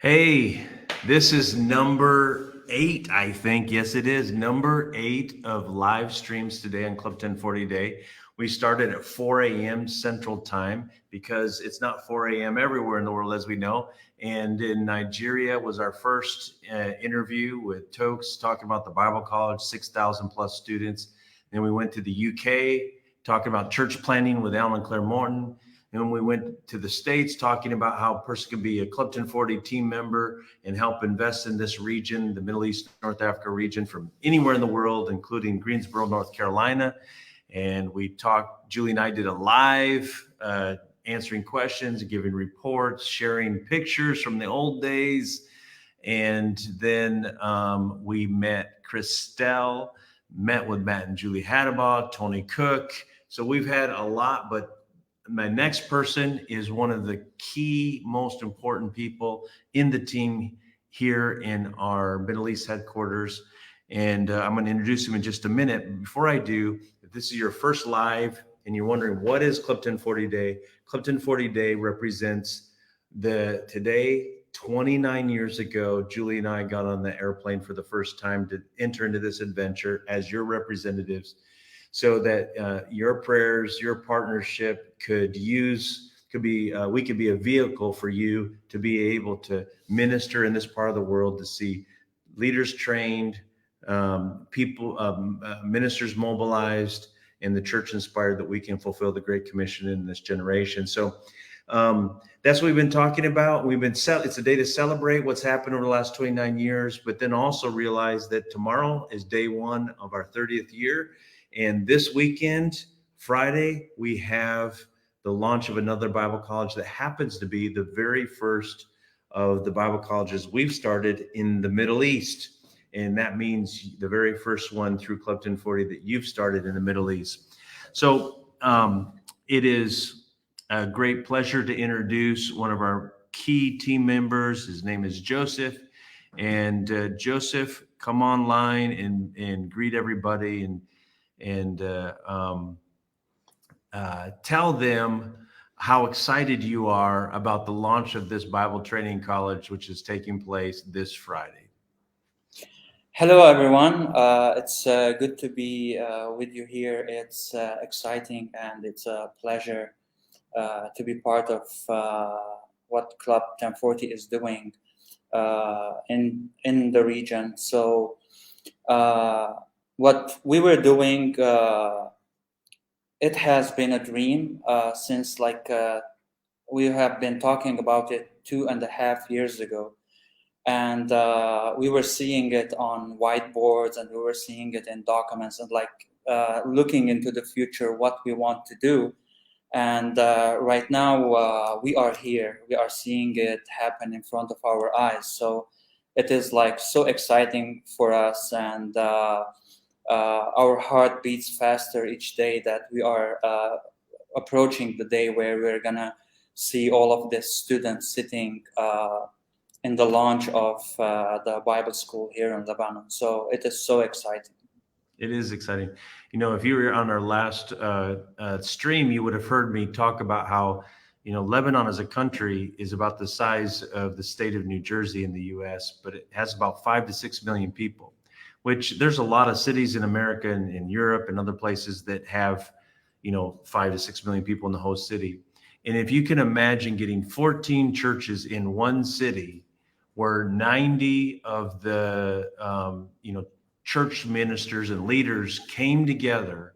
Hey, this is number 8, I think. Yes, it is number 8 of live streams today on Club 1040 Day. We started at 4 a.m. Central Time because it's not 4 a.m. everywhere in the world, as we know. And in Nigeria was our first interview with Tokes talking about the Bible College, 6,000 plus students. Then we went to the UK talking about church planning with Alan Claire Morton. And we went to the States talking about how a person can be a Club 1040 team member and help invest in this region, the Middle East, North Africa region, from anywhere in the world, including Greensboro, North Carolina. And we talked, Julie and I did a live answering questions, giving reports, sharing pictures from the old days. And then we met Christelle, met with Matt and Julie Haddabaugh, Tony Cook. So we've had a lot, but my next person is one of the key, most important people in the team here in our Middle East headquarters. And I'm going to introduce him in just a minute. Before I do, if this is your first live and you're wondering what is Club 1040 Day, Club 1040 Day represents today, 29 years ago, Julie and I got on the airplane for the first time to enter into this adventure as your representatives, so that your prayers, your partnership we could be a vehicle for you to be able to minister in this part of the world, to see leaders trained, ministers mobilized, and the church inspired, that we can fulfill the Great Commission in this generation. So that's what we've been talking about. It's a day to celebrate what's happened over the last 29 years, but then also realize that tomorrow is day 1 of our 30th year. And this weekend, Friday, we have the launch of another Bible college that happens to be the very first of the Bible colleges we've started in the Middle East. And that means the very first one through Club 1040 that you've started in the Middle East. So it is a great pleasure to introduce one of our key team members. His name is Joseph. And Joseph, come online and greet everybody and tell them how excited you are about the launch of this Bible Training College, which is taking place this Friday. Hello, everyone. It's good to be with you here. It's exciting and it's a pleasure to be part of what Club 1040 is doing in the region. So what we were doing, it has been a dream since we have been talking about it 2.5 years ago. And we were seeing it on whiteboards, and we were seeing it in documents, and looking into the future, what we want to do. And right now we are here. We are seeing it happen in front of our eyes. So it is so exciting for us, and our heart beats faster each day that we are approaching the day where we're gonna see all of the students sitting in the launch of the Bible school here in Lebanon. So it is so exciting. It is exciting. You know, if you were on our last stream, you would have heard me talk about how, Lebanon as a country is about the size of the state of New Jersey in the U.S., but it has about 5 to 6 million people, which there's a lot of cities in America and in Europe and other places that have, 5 to 6 million people in the whole city. And if you can imagine getting 14 churches in one city, where 90 of the church ministers and leaders came together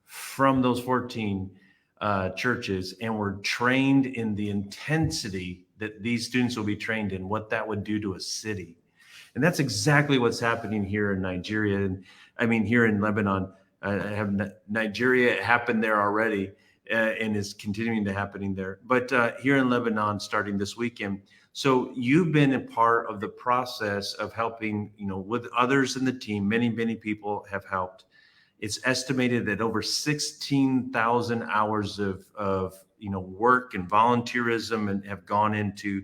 from those 14 churches and were trained in the intensity that these students will be trained in, what that would do to a city. And that's exactly what's happening here in Nigeria. And here in Lebanon. Nigeria happened there already and is continuing to happening there. But here in Lebanon, starting this weekend. So you've been a part of the process of helping, with others in the team. Many, many people have helped. It's estimated that over 16,000 hours of work and volunteerism and have gone into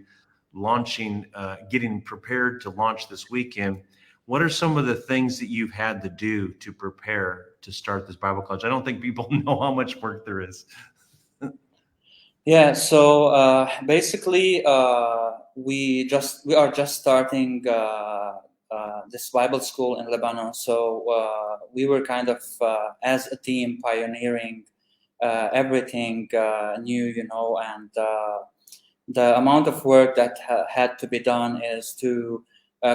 launching, getting prepared to launch this weekend. What are some of the things that you've had to do to prepare to start this Bible college? I don't think people know how much work there is. Yeah, so basically, we are just starting this Bible school in Lebanon. So we were kind of as a team pioneering everything new, and the amount of work that had to be done is to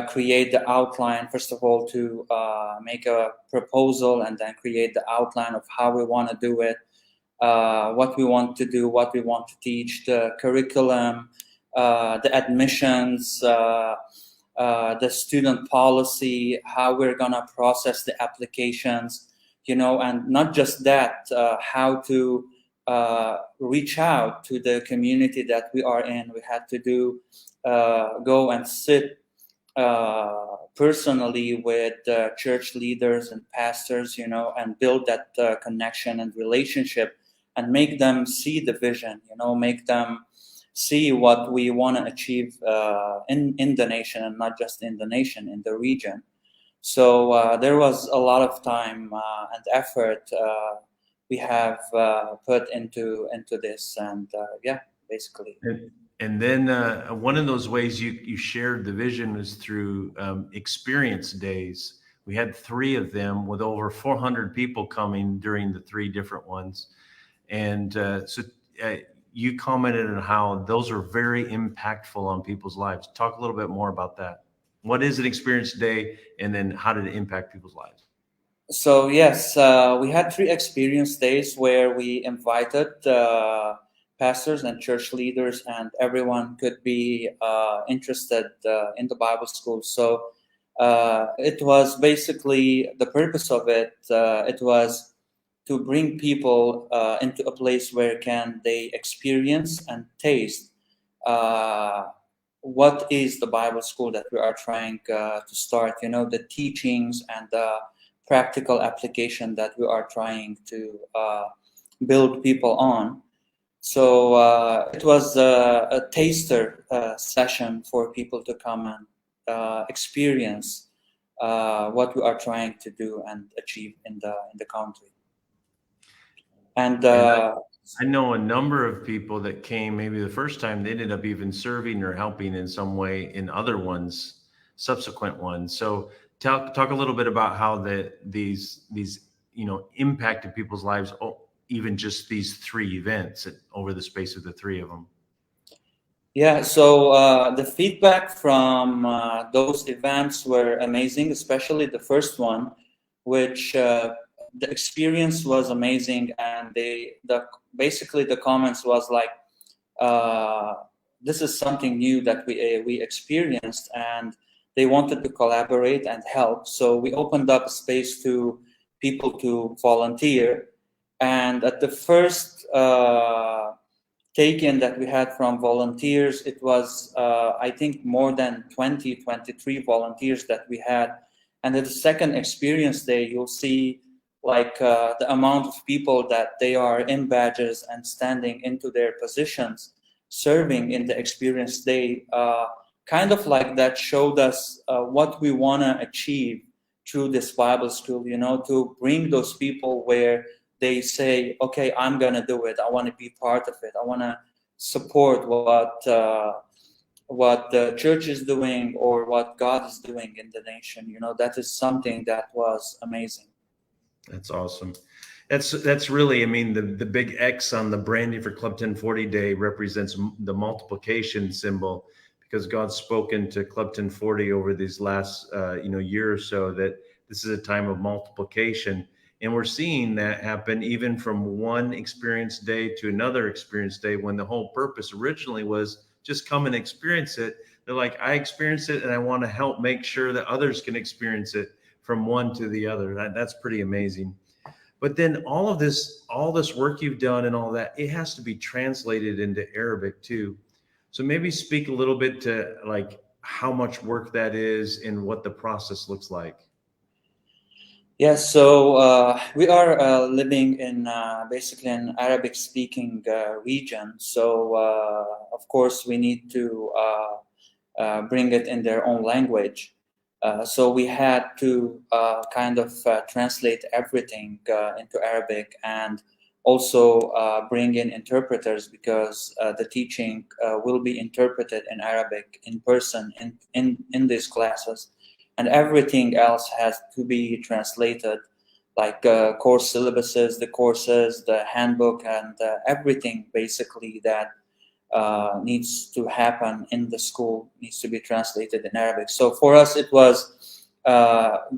create the outline. First of all, to make a proposal and then create the outline of how we want to do it, what we want to do, what we want to teach, the curriculum, the admissions, the student policy, how we're gonna process the applications, and not just that, how to reach out to the community that we are in. We had to go and sit personally with church leaders and pastors, and build that connection and relationship, and make them see the vision, make them see what we want to achieve in the nation, and not just in the nation, in the region. So there was a lot of time and effort we have put into this, and yeah, basically. And then one of those ways you shared the vision was through experience days. We had three of them with over 400 people coming during the three different ones. And so you commented on how those are very impactful on people's lives. Talk a little bit more about that. What is an experience day, and then how did it impact people's lives? So yes, we had 3 experience days where we invited pastors and church leaders, and everyone could be interested in the Bible school. So it was basically the purpose of it. It was to bring people into a place where can they experience and taste uh, what is the Bible school that we are trying to start. The teachings and the practical application that we are trying to build people on. So it was a taster session for people to come and experience what we are trying to do and achieve in the country. And And I know a number of people that came maybe the first time, they ended up even serving or helping in some way in other ones, subsequent ones. So talk a little bit about how these impacted people's lives, even just these three events over the space of the three of them. yeah, so the feedback from those events were amazing, especially the first one, which the experience was amazing, and basically the comments was like, uh, this is something new that we experienced, and they wanted to collaborate and help. So we opened up space to people to volunteer, and at the first take-in that we had from volunteers, it was I think more than 23 volunteers that we had. And at the second experience day, you'll see like the amount of people that they are in badges and standing into their positions, serving in the experience day. Kind of like that showed us what we want to achieve through this Bible school, to bring those people where they say, okay, I'm going to do it. I want to be part of it. I want to support what the church is doing or what God is doing in the nation. That is something that was amazing. That's awesome. That's really, I mean, the big X on the branding for Club 1040 Day represents the multiplication symbol, because God's spoken to Club 1040 over these last year or so that this is a time of multiplication, and we're seeing that happen even from one experience day to another experience day, when the whole purpose originally was just come and experience it. They're like, I experienced it, and I want to help make sure that others can experience it from one to the other. That's pretty amazing. But then all this work you've done and all that, it has to be translated into Arabic too. So maybe speak a little bit to like how much work that is and what the process looks like. Yes, so we are living in basically an Arabic-speaking region. So of course we need to bring it in their own language. So we had to kind of translate everything into Arabic, and also bring in interpreters, because the teaching will be interpreted in Arabic in person in these classes, and everything else has to be translated, like course syllabuses, the courses, the handbook, and everything basically that needs to happen in the school needs to be translated in Arabic. So for us, it was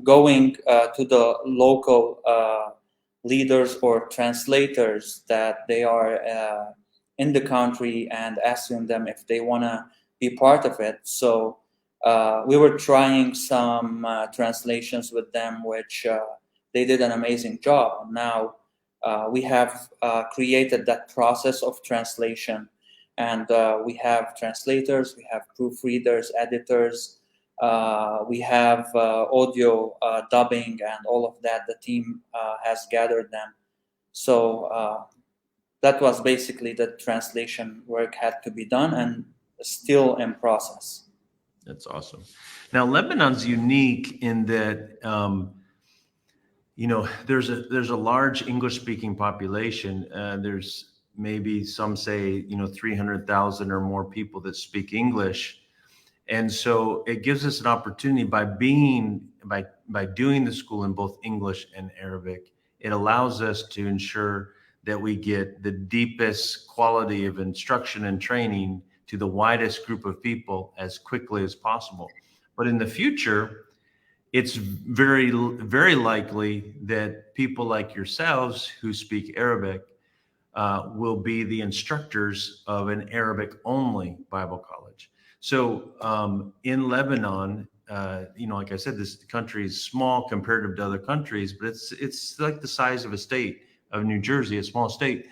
going to the local leaders or translators that they are in the country and asking them if they want to be part of it. So we were trying some translations with them, which they did an amazing job. Now we have created that process of translation, and we have translators, we have proofreaders, editors, we have audio dubbing, and all of that. The team has gathered them. So that was basically the translation work had to be done and still in process. That's awesome. Now, Lebanon's unique in that, there's a large English speaking population. There's maybe some say, 300,000 or more people that speak English. And so it gives us an opportunity by doing the school in both English and Arabic. It allows us to ensure that we get the deepest quality of instruction and training to the widest group of people as quickly as possible. But in the future, it's very, very likely that people like yourselves who speak Arabic will be the instructors of an Arabic only Bible college. So in Lebanon, like I said, this country is small comparative to other countries, but it's like the size of a state of New Jersey, a small state.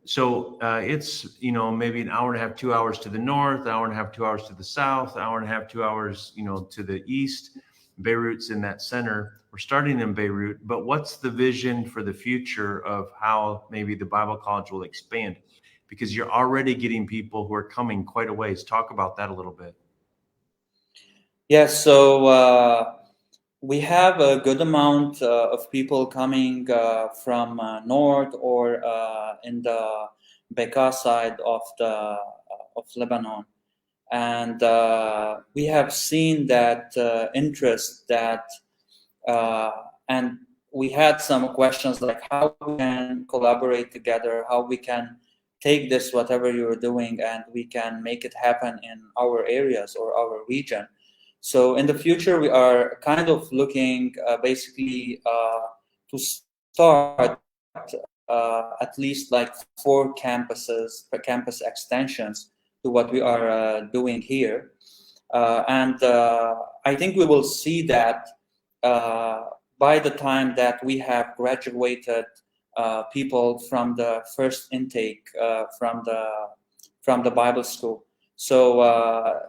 So it's maybe an hour and a half, 2 hours to the north, hour and a half, 2 hours to the south, hour and a half, 2 hours to the east. Beirut's in that center. We're starting in Beirut, but what's the vision for the future of how maybe the Bible college will expand? Because you're already getting people who are coming quite a ways. Talk about that a little bit. Yeah, so we have a good amount of people coming from north or in the Bekaa side of Lebanon, and we have seen that interest that and we had some questions like how we can collaborate together, how we can take this whatever you're doing and we can make it happen in our areas or our region. So in the future, we are kind of looking basically to start at least like 4 campuses, campus extensions to what we are doing here. And I think we will see that by the time that we have graduated people from the first intake from the Bible school. So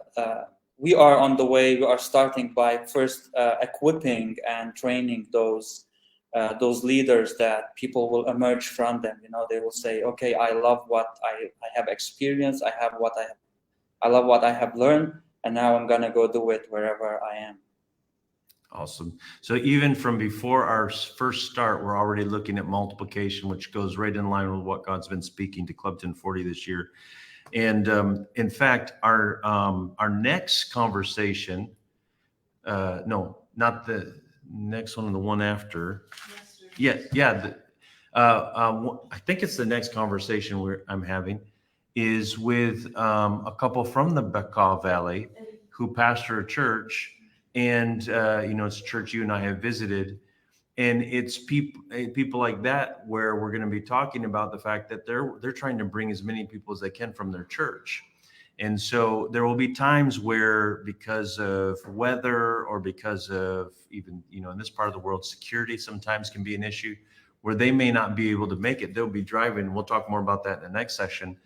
we are on the way. We are starting by first equipping and training those leaders that people will emerge from them. They will say, "Okay, I love what I have experienced. I love what I have learned, and now I'm gonna go do it wherever I am." Awesome. So even from before our first start, we're already looking at multiplication, which goes right in line with what God's been speaking to Club 1040 this year. And in fact, our next conversation, no, not the next one, the one after. Yeah. I think it's the next conversation I'm having is with a couple from the Bekaa Valley who pastor a church, and it's a church you and I have visited. And it's people like that where we're going to be talking about the fact that they're trying to bring as many people as they can from their church. And so there will be times where, because of weather or because of even, in this part of the world, security sometimes can be an issue where they may not be able to make it. They'll be driving. We'll talk more about that in the next session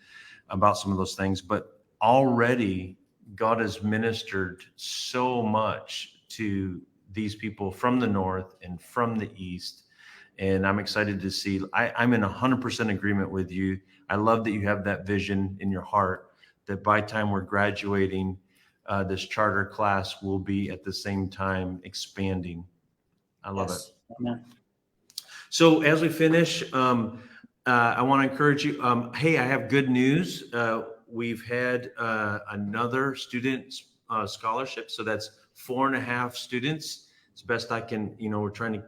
about some of those things. But already God has ministered so much to these people from the north and from the east. And I'm excited to see, I'm in 100% agreement with you. I love that you have that vision in your heart that by time we're graduating, this charter class will be at the same time expanding. I love it. Amen. So as we finish, I want to encourage you. Hey, I have good news. We've had another student scholarship. So that's 4.5 students. It's best I can, we're trying to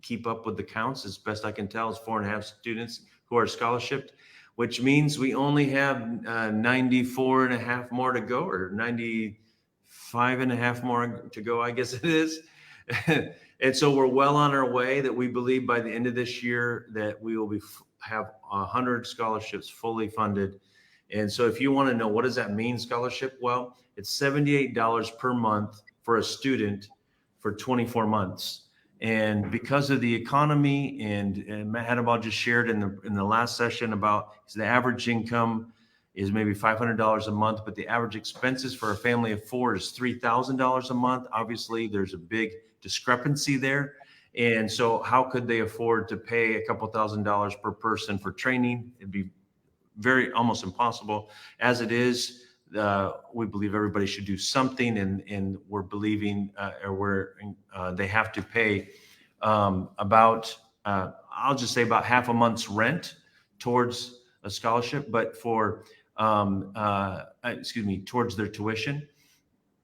keep up with the counts. As best I can tell, it's 4.5 students who are scholarshiped, which means we only have 94.5 more to go, or 95.5 more to go, I guess it is. And so we're well on our way, that we believe by the end of this year that we will have 100 scholarships fully funded. And so if you want to know, what does that mean, scholarship? Well, it's $78 per month for a student for 24 months. And because of the economy, and Matt Hannibal just shared in the last session about the average income is maybe $500 a month, but the average expenses for a family of 4 is $3,000 a month. Obviously, there's a big discrepancy there. And so how could they afford to pay a couple $1,000s per person for training? It'd be almost impossible. As it is, we believe everybody should do something, and we're believing, they have to pay about, I'll just say about half a month's rent towards a scholarship, but towards their tuition.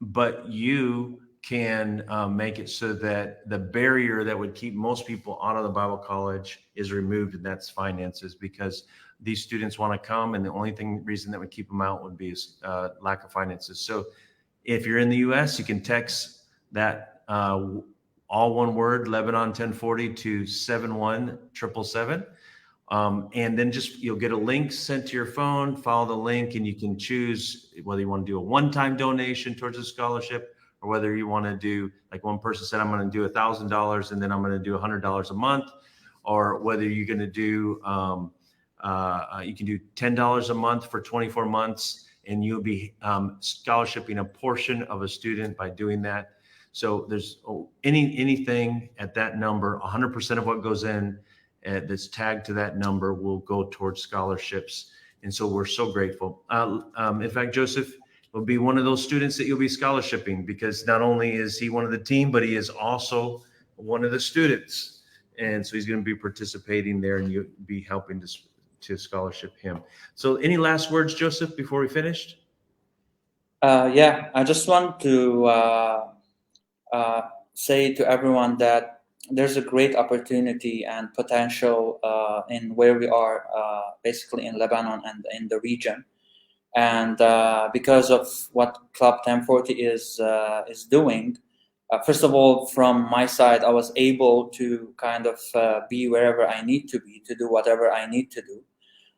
But you can make it so that the barrier that would keep most people out of the Bible college is removed, and that's finances, because these students want to come, and the only reason that would keep them out would be lack of finances. So if you're in the U.S., you can text that all one word, Lebanon 1040, to 71777. And then you'll get a link sent to your phone, follow the link, and you can choose whether you want to do a one-time donation towards a scholarship, or whether you want to do, like one person said, I'm going to do $1,000 and then I'm going to do $100 a month, or whether you're going to do, you can do $10 a month for 24 months, and you'll be scholarshiping a portion of a student by doing that. So there's anything at that number, 100% of what goes in that's tagged to that number will go towards scholarships. And so we're so grateful. In fact, Joseph will be one of those students that you'll be scholarshiping, because not only is he one of the team, but he is also one of the students. And so he's going to be participating there, and you'll be helping to scholarship him. So any last words, Joseph, before we finished? Yeah, I just want to say to everyone that there's a great opportunity and potential in where we are, basically in Lebanon and in the region. And because of what Club 1040 is doing, first of all, from my side, I was able to kind of be wherever I need to be, to do whatever I need to do.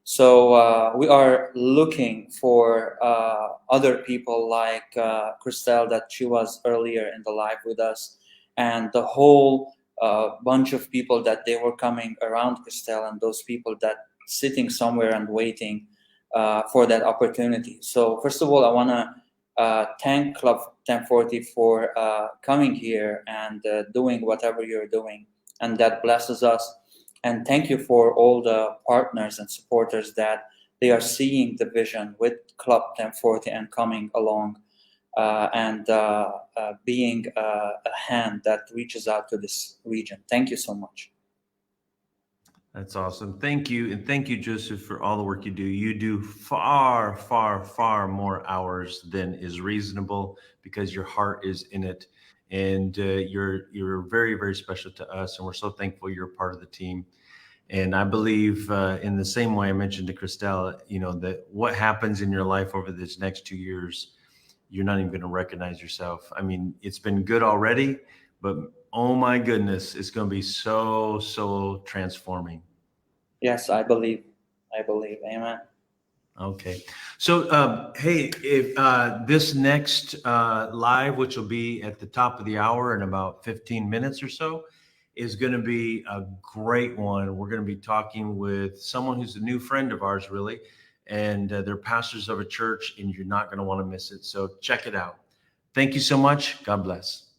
So we are looking for other people like Christelle, that she was earlier in the live with us, and the whole bunch of people that they were coming around Christelle, and those people that sitting somewhere and waiting for that opportunity. So first of all, I want to thank Club 1040 for coming here and doing whatever you're doing, and that blesses us. And thank you for all the partners and supporters that they are seeing the vision with Club 1040 and coming along and being a hand that reaches out to this region. Thank you so much. That's awesome. Thank you. And thank you, Joseph, for all the work you do. You do far, far, far more hours than is reasonable, because your heart is in it. And you're very, very special to us. And we're so thankful you're part of the team. And I believe in the same way I mentioned to Christelle, that what happens in your life over this next 2 years, you're not even going to recognize yourself. I mean, it's been good already, but oh my goodness, it's going to be so, so transforming. Yes, I believe. Amen. Okay. So, hey, if this next live, which will be at the top of the hour in about 15 minutes or so, is going to be a great one. We're going to be talking with someone who's a new friend of ours, really, and they're pastors of a church, and you're not going to want to miss it. So check it out. Thank you so much. God bless.